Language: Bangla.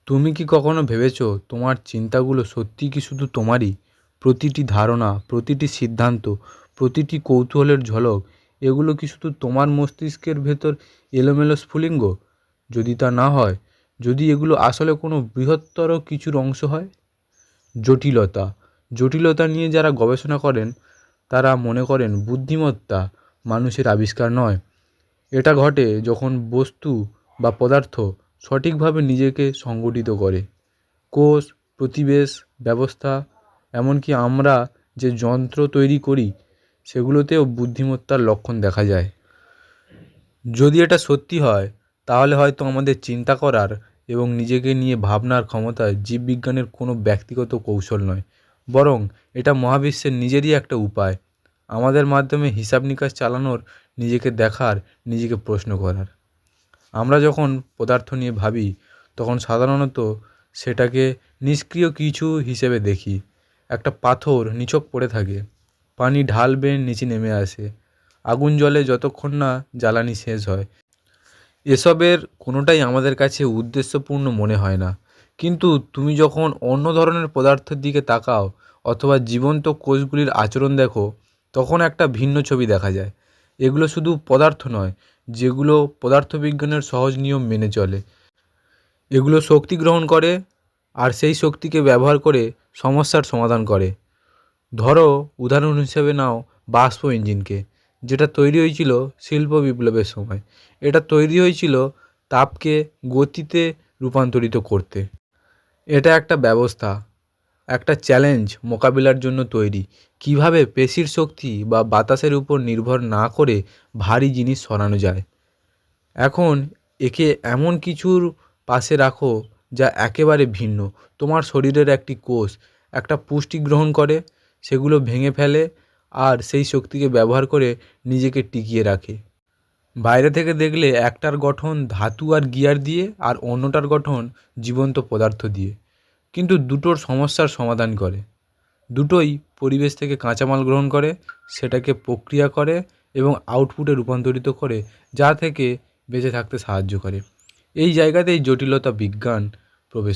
তুমি কি কখনো ভেবেছো তোমার চিন্তাগুলো সত্যিই কি শুধু তোমারই? প্রতিটি ধারণা, প্রতিটি সিদ্ধান্ত, প্রতিটি কৌতূহলের ঝলক এগুলো কি শুধু তোমার মস্তিষ্কের ভেতর এলোমেলো স্ফুলিঙ্গ? যদি তা না হয়, যদি এগুলো আসলে কোনো বৃহত্তর কিছুর অংশ হয়? জটিলতা, জটিলতা নিয়ে যারা গবেষণা করেন তারা মনে করেন বুদ্ধিমত্তা মানুষের আবিষ্কার নয়। এটা ঘটে যখন বস্তু বা পদার্থ সঠিকভাবে নিজেকে সংগঠিত করে। কোষ, প্রতিবেশ, ব্যবস্থা, এমনকি আমরা যে যন্ত্র তৈরি করি সেগুলোতেও বুদ্ধিমত্তার লক্ষণ দেখা যায়। যদি এটা সত্যি হয় তাহলে হয়তো আমাদের চিন্তা করার এবং নিজেকে নিয়ে ভাবনার ক্ষমতা জীববিজ্ঞানের কোনো ব্যক্তিগত কৌশল নয়, বরং এটা মহাবিশ্বের নিজেরই একটা উপায়, আমাদের মাধ্যমে হিসাব নিকাশ চালানোর, নিজেকে দেখার, নিজেকে প্রশ্ন করার। আমরা যখন পদার্থ নিয়ে ভাবি তখন সাধারণত সেটাকে নিষ্ক্রিয় কিছু হিসেবে দেখি। একটা পাথর নিছক পড়ে থাকে, পানি ঢাল বেয়ে নিচে নেমে আসে, আগুন জ্বলে যতক্ষণ না জ্বালানি শেষ হয়। এসবের কোনোটাই আমাদের কাছে উদ্দেশ্যপূর্ণ মনে হয় না। কিন্তু তুমি যখন অন্য ধরনের পদার্থের দিকে তাকাও অথবা জীবন্ত কোষগুলির আচরণ দেখো, তখন একটা ভিন্ন ছবি দেখা যায়। এগুলো শুধু পদার্থ নয় যেগুলো পদার্থবিজ্ঞানের সহজ নিয়ম মেনে চলে। এগুলো শক্তি গ্রহণ করে আর সেই শক্তিকে ব্যবহার করে সমস্যার সমাধান করে। ধরো, উদাহরণ হিসেবে নাও বাষ্প ইঞ্জিনকে, যেটা তৈরি হয়েছিল শিল্প বিপ্লবের সময়। এটা তৈরি হয়েছিল তাপকে গতিতে রূপান্তরিত করতে। এটা একটা ব্যবস্থা, একটা চ্যালেঞ্জ মোকাবিলার জন্য তৈরি, কিভাবে পেশির শক্তি বা বাতাসের উপর নির্ভর না করে ভারী জিনিস সরানো যায়। এখন একে এমন কিছুর পাশে রাখো যা একেবারে ভিন্ন। তোমার শরীরের একটি কোষ একটা পুষ্টি গ্রহণ করে, সেগুলো ভেঙে ফেলে আর সেই শক্তিকে ব্যবহার করে নিজেকে টিকিয়ে রাখে। বাইরে থেকে দেখলে একটার গঠন ধাতু আর গিয়ার দিয়ে আর অন্যটার গঠন জীবন্ত পদার্থ দিয়ে, কিন্তু দুটোর সমস্যার সমাধান করে। দুটোই পরিবেশ থেকে কাঁচামাল গ্রহণ করে, সেটাকে প্রক্রিয়া করে এবং আউটপুটে রূপান্তরিত করে, যা থেকে বেঁচে থাকতে সাহায্য করে। এই জায়গাতেই জটিলতা বিজ্ঞান প্রবেশ